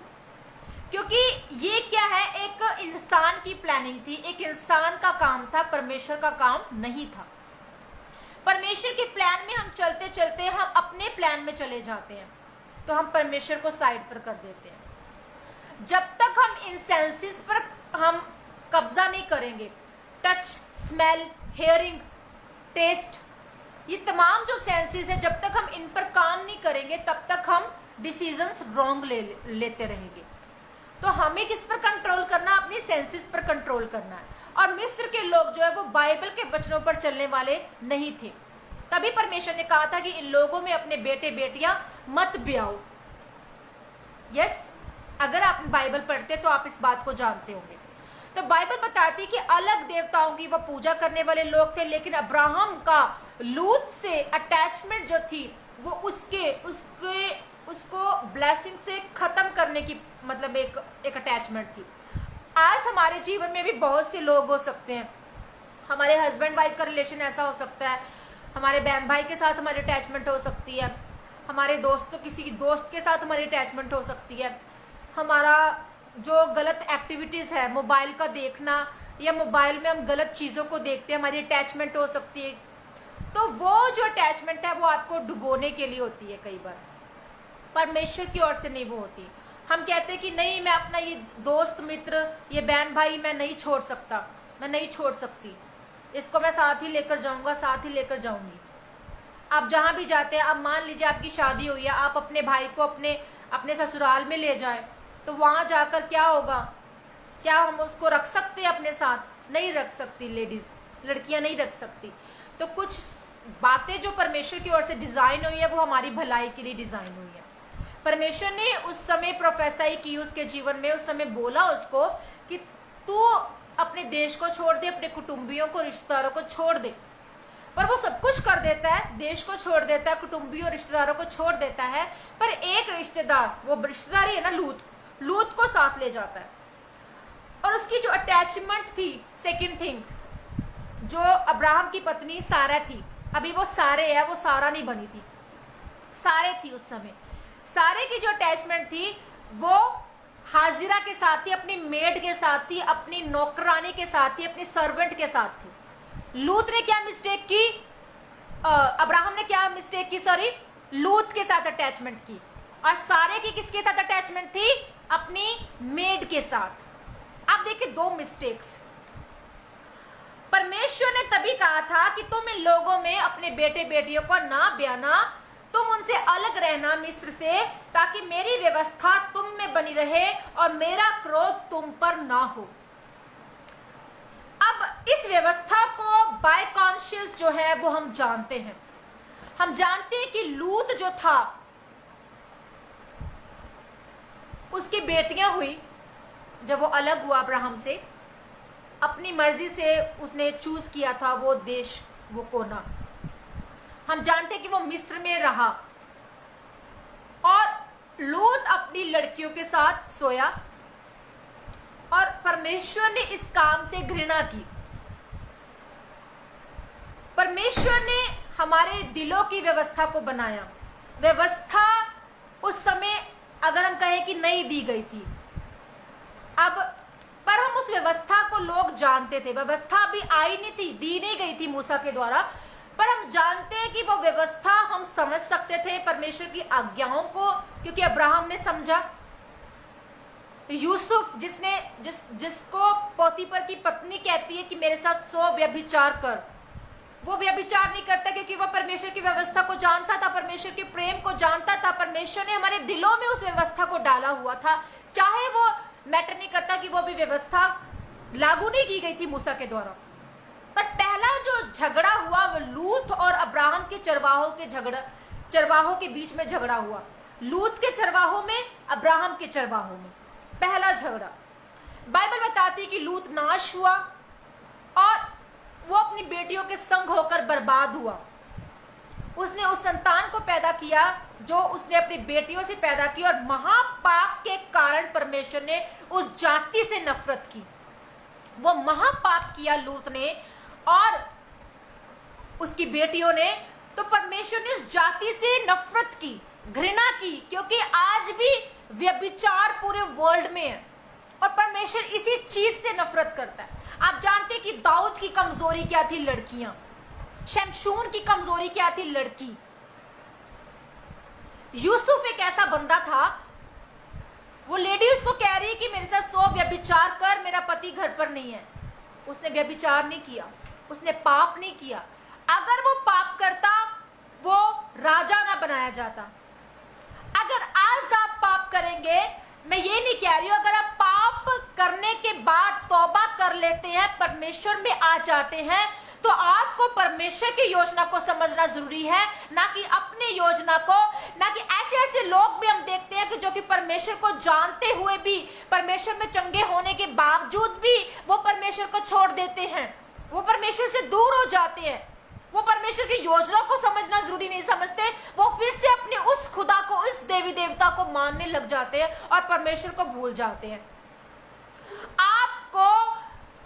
क्योंकि ये क्या है, एक इंसान की प्लानिंग थी, एक इंसान का काम था, परमेश्वर का काम नहीं था। परमेश्वर के प्लान में हम चलते चलते हम अपने प्लान में चले जाते हैं, तो हम परमेश्वर को साइड पर कर देते हैं। जब तक हम इन सेंसेस पर हम कब्जा नहीं करेंगे, टच, स्मेल, हेयरिंग, टेस्ट, ये तमाम जो सेंसेस है, जब तक हम इन पर काम नहीं करेंगे तब तक हम डिसीजंस रॉन्ग लेते रहेंगे। तो हमें किस पर कंट्रोल करना? अपनी सेंसेस पर कंट्रोल करना है। और मिस्र के लोग जो है वो बाइबल के वचनों पर चलने वाले नहीं थे, तभी परमेश्वर ने कहा था कि इन लोगों में अपने बेटे बेटियां मत ब्याओ। यस, अगर आप बाइबल पढ़ते तो आप इस बात को जानते होंगे। तो बाइबल बताती कि अलग देवताओं की वह पूजा करने वाले लोग थे, लेकिन अब्राहम का लूत से अटैचमेंट जो थी वो उसको ब्लेसिंग से खत्म करने की मतलब एक अटैचमेंट थी। आज हमारे जीवन में भी बहुत से लोग हो सकते हैं, हमारे हस्बैंड वाइफ का रिलेशन ऐसा हो सकता है, हमारे बहन भाई के साथ हमारी अटैचमेंट हो सकती है, हमारे दोस्तों किसी की दोस्त के साथ हमारी अटैचमेंट हो सकती है, हमारा जो गलत एक्टिविटीज़ है, मोबाइल का देखना या मोबाइल में हम गलत चीज़ों को देखते हैं, हमारी अटैचमेंट हो सकती है। तो वो जो अटैचमेंट है वो आपको डुबोने के लिए होती है, कई बार परमेश्वर की ओर से नहीं वो होती। हम कहते हैं कि नहीं, मैं अपना ये दोस्त मित्र, ये बहन भाई मैं नहीं छोड़ सकता, मैं नहीं छोड़ सकती, इसको मैं साथ ही लेकर जाऊंगा, साथ ही लेकर जाऊंगी। आप जहाँ भी जाते हैं, आप मान लीजिए आपकी शादी हुई है, आप अपने भाई को अपने ससुराल में ले जाए, तो वहाँ जाकर क्या होगा? क्या हम उसको रख सकते हैं अपने साथ? नहीं रख सकती, लेडीज, लड़कियाँ नहीं रख सकती। तो कुछ बातें जो परमेश्वर की ओर से डिज़ाइन हुई है वो हमारी भलाई के लिए डिज़ाइन हुई है। परमेश्वर ने उस समय प्रोफेसाई की उसके जीवन में, उस समय बोला उसको कि तू अपने देश को छोड़ दे, अपने कुटुंबियों को, रिश्तेदारों को छोड़ दे। पर वो सब कुछ कर देता है, देश को छोड़ देता है, कुटुंबियों और रिश्तेदारों को छोड़ देता है, पर एक रिश्तेदार, वो रिश्तेदार ही है ना, लूत को साथ ले जाता है। और उसकी जो अटैचमेंट थी, सेकंड थिंग, जो अब्राहम की पत्नी सारा थी, अभी वो सारे है, वो सारा नहीं बनी थी, सारे थी उस समय। सारे की जो अटैचमेंट थी वो हाजिरा के साथ थी, अपनी मेड के साथ थी, अपनी नौकरानी के साथ थी, अपनी सर्वेंट के साथ थी। लूत ने क्या मिस्टेक की? अब्राहम ने क्या मिस्टेक की? सॉरी, लूत के साथ अटैचमेंट की। और सारे की किसके साथ अटैचमेंट थी? अपनी मेड के साथ। आप देखिए, दो मिस्टेक्स। परमेश्वर ने तभी कहा था कि तुम इन लोगों में अपने बेटे बेटियों को ना ब्याना, तुम उनसे अलग रहना मिस्र से, ताकि मेरी व्यवस्था तुम में बनी रहे और मेरा क्रोध तुम पर ना हो। अब इस व्यवस्था को बाय कॉन्शियस जो है वो हम जानते हैं। हम जानते हैं कि लूत जो था, उसकी बेटियां हुई, जब वो अलग हुआ अब्राहम से, अपनी मर्जी से उसने चूज किया था वो देश, वो कोना। हम जानते हैं कि वो मिस्र में रहा और लूत अपनी लड़कियों के साथ सोया, और परमेश्वर ने इस काम से घृणा की। परमेश्वर ने हमारे दिलों की व्यवस्था को बनाया। व्यवस्था उस समय अगर हम कहें कि नहीं दी गई थी, अब पर हम उस उस व्यवस्था को लोग जानते थे। व्यवस्था अभी आई नहीं थी, दी नहीं गई थी मूसा के द्वारा, पर हम जानते हैं कि वो व्यवस्था हम समझ सकते थे परमेश्वर की आज्ञाओं को, क्योंकि अब्राहम ने समझा। यूसुफ जिसको पोतीफर की पत्नी कहती है कि मेरे साथ 100 व्यभिचार कर, वो व्यभिचार नहीं करता क्योंकि वो परमेश्वर की व्यवस्था को जानता था, परमेश्वर के प्रेम को जानता था। परमेश्वर ने हमारे दिलों में उस व्यवस्था को डाला हुआ था, चाहे वो मैटर नहीं करता कि वो भी व्यवस्था लागू नहीं की गई थी मूसा के द्वारा। पर पहला जो झगड़ा हुआ वो लूत और अब्राहम के चरवाहों के बीच में झगड़ा हुआ। लूत के चरवाहों में, अब्राहम के चरवाहों में पहला झगड़ा। बाइबल बताती है कि लूत नाश हुआ और वो अपनी बेटियों के संग होकर बर्बाद हुआ। उसने उस संतान को पैदा किया जो उसने अपनी बेटियों से पैदा की, और महापाप के कारण परमेश्वर ने उस जाति से नफरत की। वो महापाप किया लूत ने और उसकी बेटियों ने, तो परमेश्वर ने उस जाति से नफरत की, घृणा की, क्योंकि आज भी व्यभिचार पूरे वर्ल्ड में है और परमेश्वर इसी चीज से नफरत करता है। आप जानते हैं कि दाऊद की कमजोरी क्या थी? लड़कियां। शमशून की कमजोरी क्या थी? लड़की। यूसुफ एक ऐसा बंदा था, वो लेडी उसको कह रही है कि मेरे साथ 100 व्यभिचार कर, मेरा पति घर पर नहीं है। उसने व्यभिचार नहीं किया, उसने पाप नहीं किया। अगर वो पाप करता वो राजा ना बनाया जाता। अगर आज आप पाप करेंगे, मैं ये नहीं कह रही हूं, अगर आप पाप करने के बाद तौबा कर लेते हैं, परमेश्वर में आ जाते हैं, तो आपको परमेश्वर की योजना को समझना जरूरी है, ना कि अपनी योजना को। ना कि ऐसे लोग भी हम देखते हैं कि जो कि परमेश्वर को जानते हुए भी, परमेश्वर में चंगे होने के बावजूद भी वो परमेश्वर को छोड़ देते हैं, वो परमेश्वर से दूर हो जाते हैं, वो परमेश्वर की योजना को समझना जरूरी नहीं समझते, वो फिर से अपने उस खुदा को, उस देवी देवता को मानने लग जाते हैं और परमेश्वर को भूल जाते हैं। आपको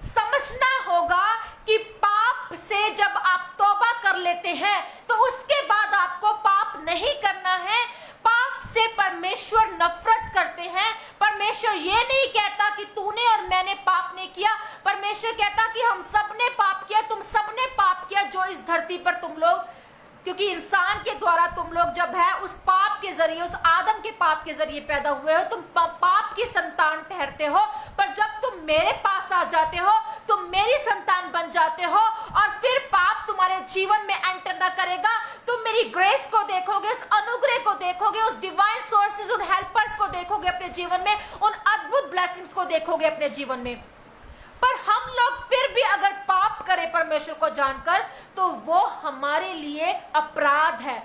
समझना होगा कि पाप से जब आप तौबा कर लेते हैं तो उसके बाद आपको पाप नहीं करना है। पाप से परमेश्वर नफरत करते हैं। परमेश्वर ये नहीं कहता कि तूने और मैंने पाप नहीं किया, परमेश्वर कहता कि हम सब ने पाप किया, तुम सब ने पाप किया जो इस धरती पर तुम लोग, क्योंकि इंसान के द्वारा तुम लोग जब है उस पाप के जरिए, उस आदम के पाप के जरिए पैदा हुए हो, तुम पाप की संतान ठहरते हो। पर जब तुम मेरे पास आ जाते हो, तुम मेरी संतान बन जाते हो और फिर पाप तुम्हारे जीवन में एंटर ना करेगा। तुम मेरी ग्रेस को देखोगे, उस अनुग्रह को देखोगे, उस डिवाइन सोर्सेज, उन हेल्पर्स को देखोगे अपने जीवन में, उन अद्भुत ब्लेसिंग्स को देखोगे अपने जीवन में। पर हम लोग फिर भी अगर पाप करें परमेश्वर को जानकर, तो वो हमारे लिए अपराध है।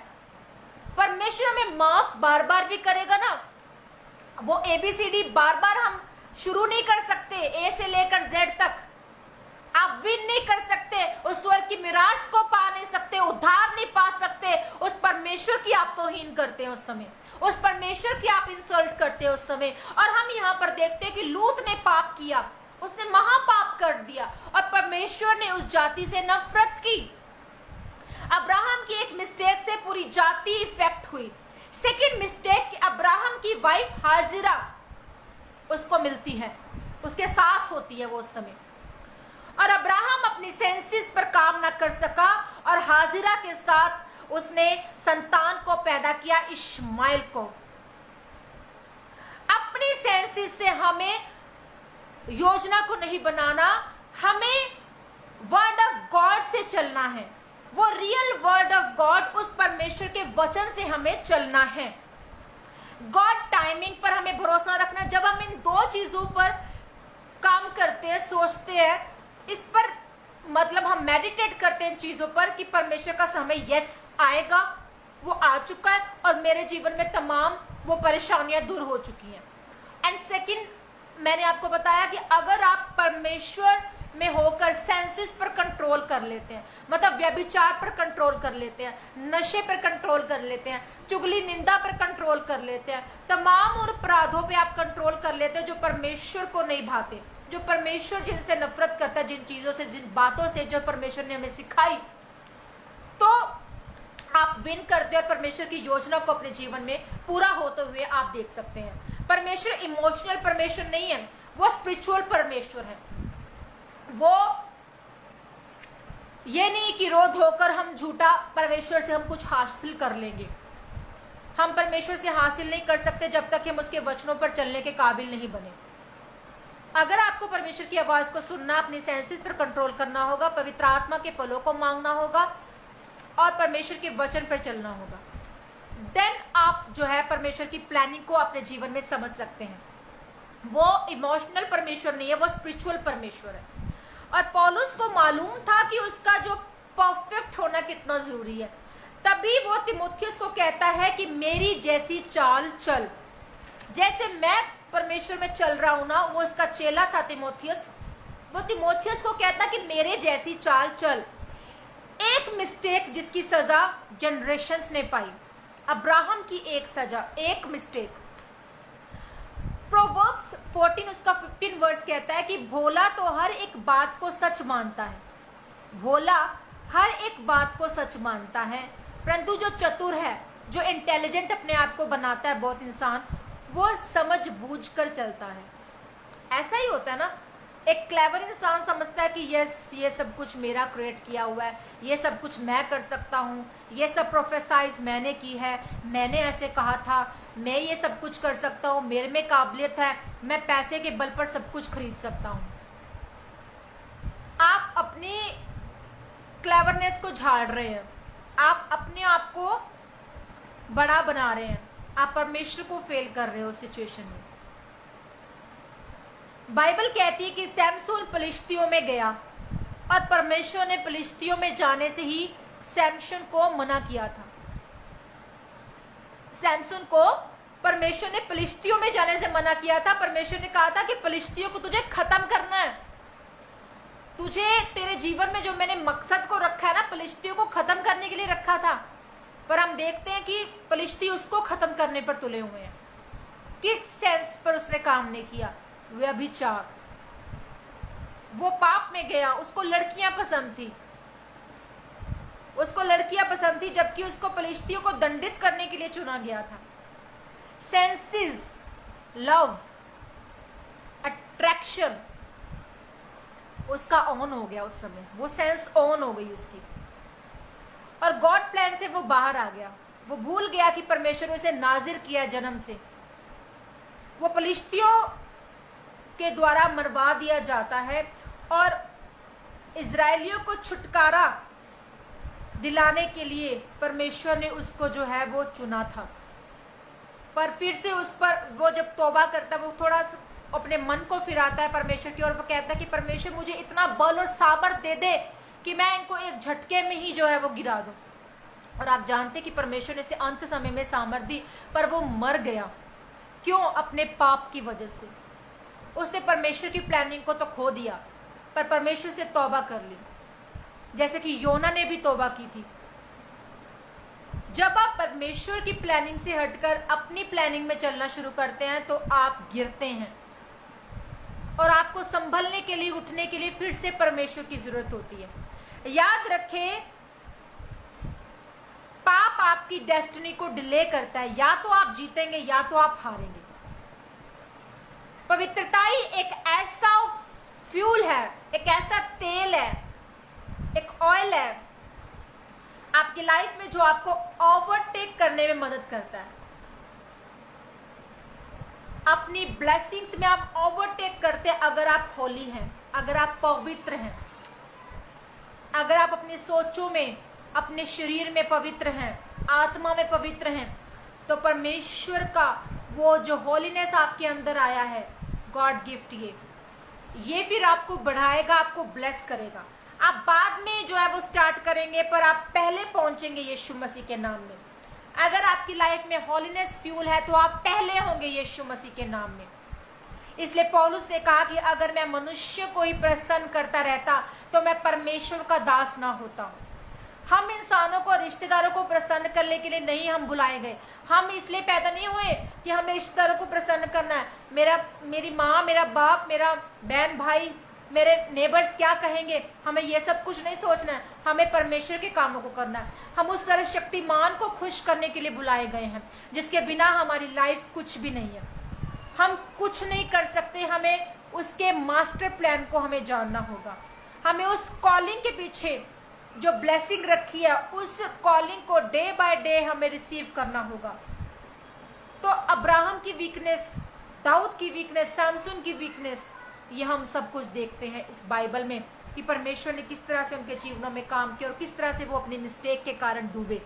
परमेश्वर हमें माफ बार बार भी करेगा ना। वो ABCD बार बार हम शुरू नहीं कर सकते, A से लेकर Z तक। आप विन नहीं कर सकते, उस स्वर्ग की मिरास को पा नहीं सकते, उद्धार नहीं पा सकते। उस परमेश्वर की आप तौहीन करते हैं उस समय, उस परमेश्वर की आप इंसल्ट करते हैं उस समय। और हम यहाँ पर देखते हैं कि लूत ने पाप किया, उसने महापाप कर दिया और परमेश्वर ने उस जाति से नफरत की। अब्राहम की एक मिस्टेक से पूरी जाति इफेक्ट हुई। सेकंड मिस्टेक, अब्राहम की वाइफ हाजिरा उसको मिलती है, उसके साथ होती है वो उस समय, और अब्राहम अपनी सेंसेस पर काम ना कर सका और हाजिरा के साथ उसने संतान को पैदा किया, इश्माइल को। अपनी सेंसेस से हमें योजना को नहीं बनाना, हमें वर्ड ऑफ गॉड से चलना है। वो रियल वर्ड ऑफ गॉड, उस परमेश्वर के वचन से हमें चलना है। गॉड टाइमिंग पर हमें भरोसा रखना। जब हम इन दो चीजों पर काम करते हैं, सोचते हैं, इस पर मतलब हम मेडिटेट करते हैं इन चीजों पर कि परमेश्वर का समय यस आएगा, वो आ चुका है और मेरे जीवन में तमाम वो परेशानियां दूर हो चुकी हैं। एंड सेकंड, मैंने आपको बताया कि अगर आप परमेश्वर में होकर सेंसेस पर कंट्रोल कर लेते हैं, मतलब व्यभिचार पर कंट्रोल कर लेते हैं, नशे पर कंट्रोल कर लेते हैं, चुगली निंदा पर कंट्रोल कर लेते हैं, तमाम उन अपराधों पे आप कंट्रोल कर लेते हैं जो परमेश्वर को नहीं भाते, जो परमेश्वर जिनसे नफरत करता है, जिन चीजों से, जिन बातों से जो परमेश्वर ने हमें सिखाई, तो आप विन करते हैं और परमेश्वर की योजना को अपने जीवन में पूरा होते हुए आप देख सकते हैं। परमेश्वर इमोशनल परमेश्वर नहीं है, वो स्पिरिचुअल परमेश्वर है। वो ये नहीं कि रो धोकर हम झूठा परमेश्वर से हम कुछ हासिल कर लेंगे। हम परमेश्वर से हासिल नहीं कर सकते जब तक हम उसके वचनों पर चलने के काबिल नहीं बने। अगर आपको परमेश्वर की आवाज को सुनना, अपनी सेंसेस पर कंट्रोल करना होगा, पवित्र आत्मा के फलों को मांगना होगा और परमेश्वर के वचन पर चलना होगा, देन आप जो है परमेश्वर की प्लानिंग को अपने जीवन में समझ सकते हैं। वो इमोशनल परमेश्वर नहीं है, वो स्पिरिचुअल परमेश्वर है। और पौलुस को मालूम था कि उसका जो परफेक्ट होना कितना जरूरी है, तभी वो तिमोथियस को कहता है कि मेरी जैसी चाल चल। जैसे मैं परमेश्वर में चल रहा हूं ना, वो उसका चेला था तिमोथियस, वो तिमोथियस को कहता कि मेरे जैसी चाल चल। एक मिस्टेक जिसकी सजा जनरेशंस ने पाई, अब्राहम की एक सजा, एक मिस्टेक। प्रोवर्ब्स 14 उसका 15 वर्स कहता है कि भोला तो हर एक बात को सच मानता है, भोला हर एक बात को सच मानता है, परंतु जो चतुर है, जो इंटेलिजेंट अपने आप को बनाता है बहुत इंसान, वो समझ बूझ कर चलता है। ऐसा ही होता है ना, एक क्लेवर इंसान समझता है कि यस ये सब कुछ मेरा क्रिएट किया हुआ है, ये सब कुछ मैं कर सकता हूँ, ये सब प्रोफेसाइज मैंने की है, मैंने ऐसे कहा था, मैं ये सब कुछ कर सकता हूँ, मेरे में काबिलियत है, मैं पैसे के बल पर सब कुछ खरीद सकता हूँ। आप अपनी क्लेवरनेस को झाड़ रहे हैं, आप अपने आप को बड़ा बना रहे हैं, आप परमेश्वर को फेल कर रहे हो सिचुएशन में। बाइबल कहती है कि सैमसून फिलिस्तियों में गया और परमेश्वर ने फिलिस्तियों में जाने से ही सैमसन को मना किया था। सैमसन को परमेश्वर ने फिलिस्तियों में जाने से मना किया था। परमेश्वर ने कहा था कि फिलिस्तियों को तुझे खत्म करना है, तुझे तेरे जीवन में जो मैंने मकसद को रखा है ना, फिलिस्तियों को खत्म करने के लिए रखा था। पर हम देखते हैं कि फिलिस्ती उसको खत्म करने पर तुले हुए हैं। किस सेंस पर उसने काम नहीं किया? व्यभिचार। वो पाप में गया, उसको लड़कियां पसंद थी, उसको लड़कियां पसंद थी, जबकि उसको फिलिस्तियों को दंडित करने के लिए चुना गया था। सेंसेस, लव, अट्रैक्शन उसका ऑन हो गया उस समय, वो सेंस ऑन हो गई उसकी, और गॉड प्लान से वो बाहर आ गया। वो भूल गया कि परमेश्वर उसे नाजिर किया जन्म से। वो फिलिस्तियों के द्वारा मरवा दिया जाता है और इजरायलियों को छुटकारा दिलाने के लिए परमेश्वर ने उसको जो है वो चुना था। पर फिर से उस पर वो जब तौबा करता है, वो थोड़ा सा अपने मन को फिराता है परमेश्वर की ओर। वो कहता है कि परमेश्वर मुझे इतना बल और सामर्थ दे दे कि मैं इनको एक झटके में ही जो है वो गिरा दूं। और आप जानते कि परमेश्वर ने इसे अंत समय में सामर्थ दी, पर वो मर गया। क्यों? अपने पाप की वजह से। उसने परमेश्वर की प्लानिंग को तो खो दिया, पर परमेश्वर से तौबा कर ली, जैसे कि योना ने भी तौबा की थी। जब आप परमेश्वर की प्लानिंग से हटकर अपनी प्लानिंग में चलना शुरू करते हैं तो आप गिरते हैं, और आपको संभलने के लिए, उठने के लिए फिर से परमेश्वर की जरूरत होती है। याद रखें, पाप आपकी डेस्टिनी को डिले करता है। या तो आप जीतेंगे या तो आप हारेंगे। पवित्रता ही एक ऐसा फ्यूल है, एक ऐसा तेल है, एक ऑयल है आपकी लाइफ में जो आपको ओवरटेक करने में मदद करता है। अपनी ब्लेसिंग्स में आप ओवरटेक करते हैं अगर आप होली हैं, अगर आप पवित्र हैं, अगर आप अपनी सोचों में, अपने शरीर में पवित्र हैं, आत्मा में पवित्र हैं, तो परमेश्वर का वो जो होलीनेस आपके अंदर आया है, गॉड गिफ्ट, ये फिर आपको बढ़ाएगा, आपको ब्लेस करेगा। आप बाद में जो है वो स्टार्ट करेंगे, पर आप पहले पहुंचेंगे यीशु मसीह के नाम में। अगर आपकी लाइफ में होलीनेस फ्यूल है तो आप पहले होंगे यीशु मसीह के नाम में। इसलिए पौलुस ने कहा कि अगर मैं मनुष्य को ही प्रसन्न करता रहता तो मैं परमेश्वर का दास ना होता। हम इंसानों को, रिश्तेदारों को प्रसन्न करने के लिए नहीं हम बुलाए गए। हम इसलिए पैदा नहीं हुए कि हमें रिश्तेदारों को प्रसन्न करना है। मेरी माँ, मेरा बाप, मेरा बहन भाई, मेरे नेबर्स क्या कहेंगे, हमें ये सब कुछ नहीं सोचना है। हमें परमेश्वर के कामों को करना है। हम उस सर्वशक्तिमान को खुश करने के लिए बुलाए गए हैं, जिसके बिना हमारी लाइफ कुछ भी नहीं है। हम कुछ नहीं कर सकते, हमें उसके मास्टर प्लान को हमें जानना होगा। हमें उस कॉलिंग के पीछे जो ब्लेसिंग रखी है, उस कॉलिंग को डे बाय डे हमें रिसीव करना होगा। तो अब्राहम की वीकनेस, दाऊद की वीकनेस, सैमसन की वीकनेस, ये हम सब कुछ देखते हैं इस बाइबल में कि परमेश्वर ने किस तरह से उनके जीवनों में काम किया और किस तरह से वो अपनी मिस्टेक के कारण डूबे।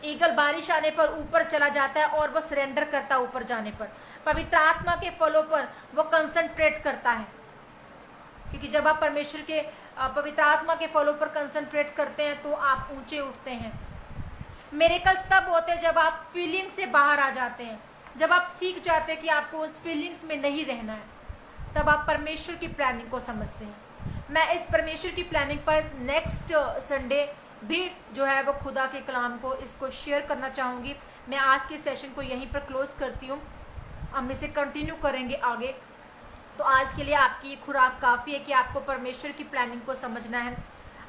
ईगल बारिश आने पर ऊपर चला जाता है और वो सरेंडर करता है ऊपर जाने पर। पवित्र आत्मा के फलों पर वो कंसंट्रेट करता है, क्योंकि जब आप परमेश्वर के पवित्र आत्मा के फलों पर कंसंट्रेट करते हैं तो आप ऊंचे उठते हैं। मिरेकल्स तब होते हैं जब आप फीलिंग से बाहर आ जाते हैं, जब आप सीख जाते हैं कि आपको उस फीलिंग्स में नहीं रहना है, तब आप परमेश्वर की प्लानिंग को समझते हैं। मैं इस परमेश्वर की प्लानिंग पर नेक्स्ट संडे भी जो है वो खुदा के कलाम को इसको शेयर करना चाहूँगी। मैं आज के सेशन को यहीं पर क्लोज करती हूँ, हम इसे कंटिन्यू करेंगे आगे। तो आज के लिए आपकी ये खुराक काफ़ी है कि आपको परमेश्वर की प्लानिंग को समझना है।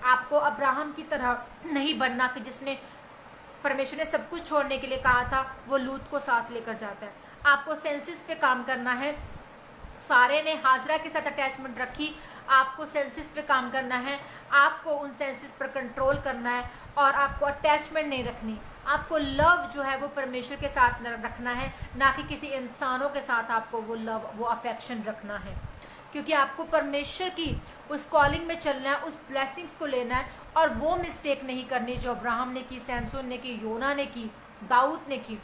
आपको अब्राहम की तरह नहीं बनना कि जिसने परमेश्वर ने सब कुछ छोड़ने के लिए कहा था, वो लूत को साथ लेकर जाता है। आपको सेंसिस पे काम करना है। सारे ने हाजरा के साथ अटैचमेंट रखी, आपको सेंसिस पे काम करना है। आपको उन सेंसिस पर कंट्रोल करना है और आपको अटैचमेंट नहीं रखनी। आपको लव जो है वो परमेश्वर के साथ रखना है, ना कि किसी इंसानों के साथ आपको वो लव, वो अफेक्शन रखना है, क्योंकि आपको परमेश्वर की उस कॉलिंग में चलना है, उस ब्लेसिंग्स को लेना है और वो मिस्टेक नहीं करनी जो अब्राहम ने की, सैमसन ने की, योना ने की, दाऊद ने की।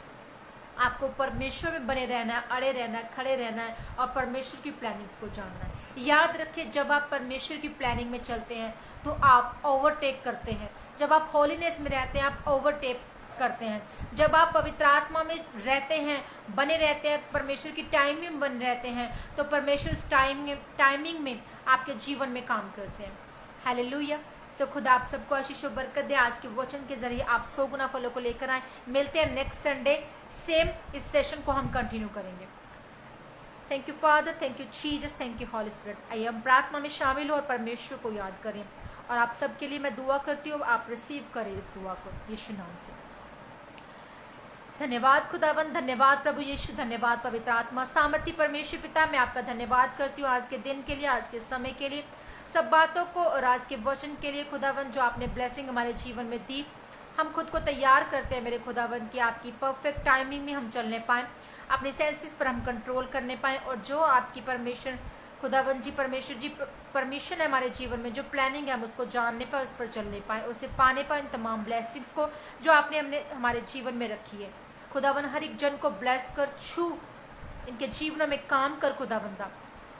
आपको परमेश्वर में बने रहना है, अड़े रहना है, खड़े रहना है और परमेश्वर की प्लानिंग्स को जानना है। याद रखिए, जब आप परमेश्वर की प्लानिंग में चलते हैं तो आप ओवरटेक करते हैं। जब आप होलीनेस में रहते हैं आप ओवरटेक करते हैं। जब आप पवित्र आत्मा में रहते हैं, बने रहते हैं, परमेश्वर की टाइमिंग में बने रहते हैं, तो परमेश्वर इस टाइमिंग में आपके जीवन में काम करते हैं। हालेलुया। सो खुदा आप सबको आशीष और बरकत दे। आज के वचन के जरिए आप 100 गुना फलों को लेकर आए। मिलते हैं नेक्स्ट संडे, सेम इस सेशन को हम कंटिन्यू करेंगे। Thank you father, thank you Jesus, thank you Holy Spirit. आइए हम प्रार्थना में शामिल हो और परमेश्वर को याद करें। और आप सबके लिए मैं दुआ करती हूँ, आप रिसीव करें इस दुआ को यीशु नाम से। धन्यवाद खुदावन, धन्यवाद प्रभु यीशु, धन्यवाद पवित्र आत्मा, सामर्थी परमेश्वर पिता, मैं आपका धन्यवाद करती हूँ आज के दिन के लिए, आज के समय के लिए, सब बातों को और आज के वचन के लिए खुदावन, जो आपने ब्लेसिंग हमारे जीवन में दी। हम खुद को तैयार करते हैं मेरे खुदावन कि आपकी परफेक्ट टाइमिंग में हम चलने पाएँ, अपने सेंसेस पर हम कंट्रोल करने पाएँ और जो आपकी परमेश्वर खुदावन जी, परमेश्वर जी परमिशन है हमारे जीवन में, जो प्लानिंग है हम उसको जानने पाए, उस पर चलने पाएँ, उसे पाने पाएँ, तमाम ब्लेसिंग्स को जो आपने हमारे जीवन में रखी है। खुदावन हर एक जन को ब्लेस कर, छू, इनके जीवनों में काम कर खुदावंदा।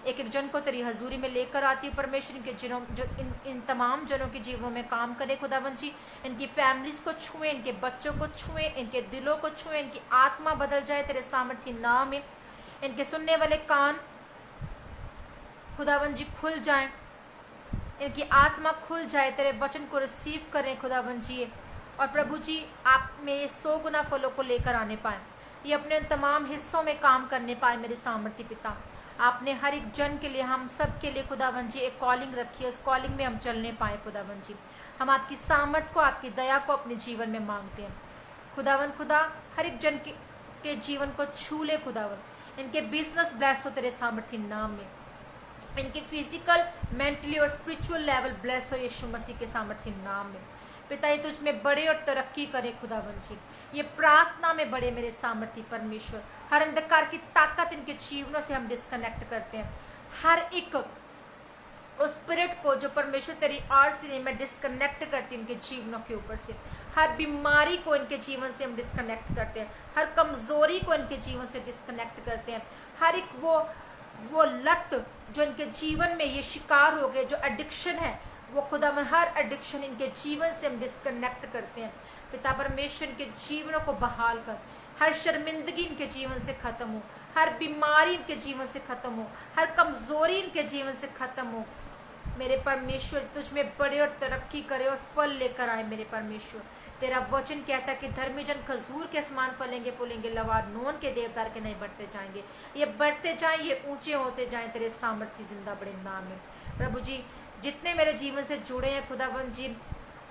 एक एक जन को तेरी हजूरी में लेकर आती हूँ परमेश्वर, इनके जिनों जो इन तमाम जनों के जीवनों में काम करे खुदावन जी। इनकी फैमिलीज को छुएं, इनके बच्चों को छुएं, इनके दिलों को छुएं, इनकी आत्मा बदल जाए तेरे सामर्थी नाम में। इनके सुनने वाले कान खुदावन जी खुल जाएं, इनकी आत्मा खुल जाए, तेरे वचन को रिसीव करें खुदावन जी। और प्रभु जी आप में ये 100 गुना फलों को लेकर आने पाए, ये अपने तमाम हिस्सों में काम करने पाए मेरे सामर्थी पिता। आपने हर एक जन के लिए, हम सब के लिए खुदावन जी एक कॉलिंग रखी है, उस कॉलिंग में हम चलने पाए खुदावन जी। हम आपकी सामर्थ को, आपकी दया को अपने जीवन में मांगते हैं खुदावन। खुदा हर एक जन के जीवन को छू ले खुदावन, इनके बिजनेस ब्लेस हो तेरे सामर्थी नाम में, इनके फिजिकल, मेंटली और स्पिरिचुअल लेवल ब्लेस हो यीशु मसीह के सामर्थी नाम में। पिता ये तुझ में बड़े और तरक्की करे खुदावन जी, ये प्रार्थना में बड़े मेरे सामर्थी परमेश्वर। हर अंधकार की ताकत इनके जीवनों से हम डिस्कनेक्ट करते हैं, हर एक उस स्पिरिट को जो परमेश्वर तेरी आरसी में डिस्कनेक्ट करती है इनके जीवनों के ऊपर से। हर बीमारी को इनके जीवन से हम डिस्कनेक्ट करते हैं, हर कमजोरी को इनके जीवन से डिस्कनेक्ट करते हैं, हर एक वो लत जो इनके जीवन में ये शिकार हो गए, जो एडिक्शन है, वो खुदावन हर एडिक्शन इनके जीवन से हम डिस्कनेक्ट करते हैं पिता परमेश्वर। इनके जीवनों को बहाल कर, हर शर्मिंदगी इनके जीवन से खत्म हो, हर बीमारी इनके जीवन से खत्म हो, हर कमजोरी इनके जीवन से खत्म हो मेरे परमेश्वर। तुझ में बड़े और तरक्की करे और फल लेकर आए मेरे परमेश्वर। तेरा वचन कहता है कि धर्मी जन खजूर के समान फलेंगे फूलेंगे, लबानोन के देवदार के नहीं बढ़ते जाएंगे। ये बढ़ते जाएं, ये ऊंचे होते जाएं तेरे सामर्थ्य जिंदा बड़े नाम में। प्रभु जी जितने मेरे जीवन से जुड़े हैं खुदावन जी,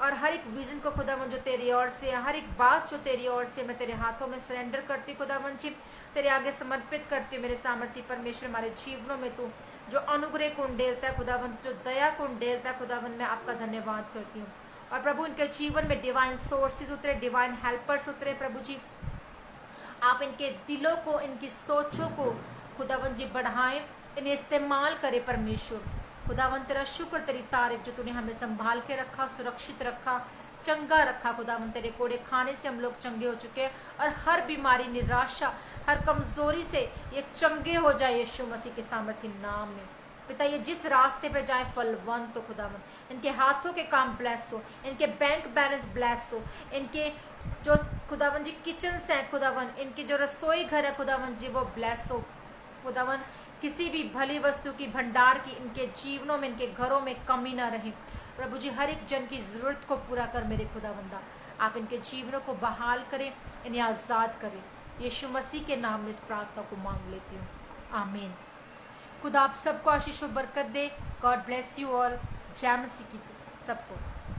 और हर एक विजन को खुदावन जो तेरी ओर से, हर एक बात जो तेरी ओर से मैं तेरे हाथों में सरेंडर करती खुदावन जी, तेरे आगे समर्पित करती हूँ। मेरे सामर्थ्य परमेश्वर, हमारे जीवनों में तू जो अनुग्रह को उंडेलता है खुदावन, जो दया को उंडेलता है खुदावन, मैं आपका धन्यवाद करती हूँ। और प्रभु इनके जीवन में डिवाइन सोर्सेज उतरे, डिवाइन हेल्पर्स उतरे प्रभु जी। आप इनके दिलों को, इनकी सोचों को खुदावन जी बढ़ाएं, इन्हें इस्तेमाल करें परमेश्वर। खुदावन तेरा शुक्र, तेरी तारीफ जो तूने हमें संभाल के रखा, सुरक्षित रखा, चंगा रखा खुदावन। तेरे कोड़े खाने से हम लोग चंगे हो चुके हैं और हर बीमारी, निराशा, हर कमजोरी से ये चंगे हो जाए यीशु मसीह के सामर्थ्य नाम में। पिता ये जिस रास्ते पे जाए फलवंत हो खुदावन, इनके हाथों के काम ब्लेस हो, इनके बैंक बैलेंस ब्लेस हो, इनके जो खुदावन जी किचन हैं खुदावन, इनकी जो रसोई घर है खुदावन जी वो ब्लेस हो खुदावन। किसी भी भली वस्तु की भंडार की इनके जीवनों में, इनके घरों में कमी ना रहे प्रभु जी। हर एक जन की जरूरत को पूरा कर मेरे खुदावंदा। आप इनके जीवनों को बहाल करें, इन्हें आज़ाद करें। यीशु मसीह के नाम में इस प्रार्थना को मांग लेती हूँ, आमीन। खुदा आप सबको आशीष और बरकत दे। God bless you all. जय मसीह की सबको।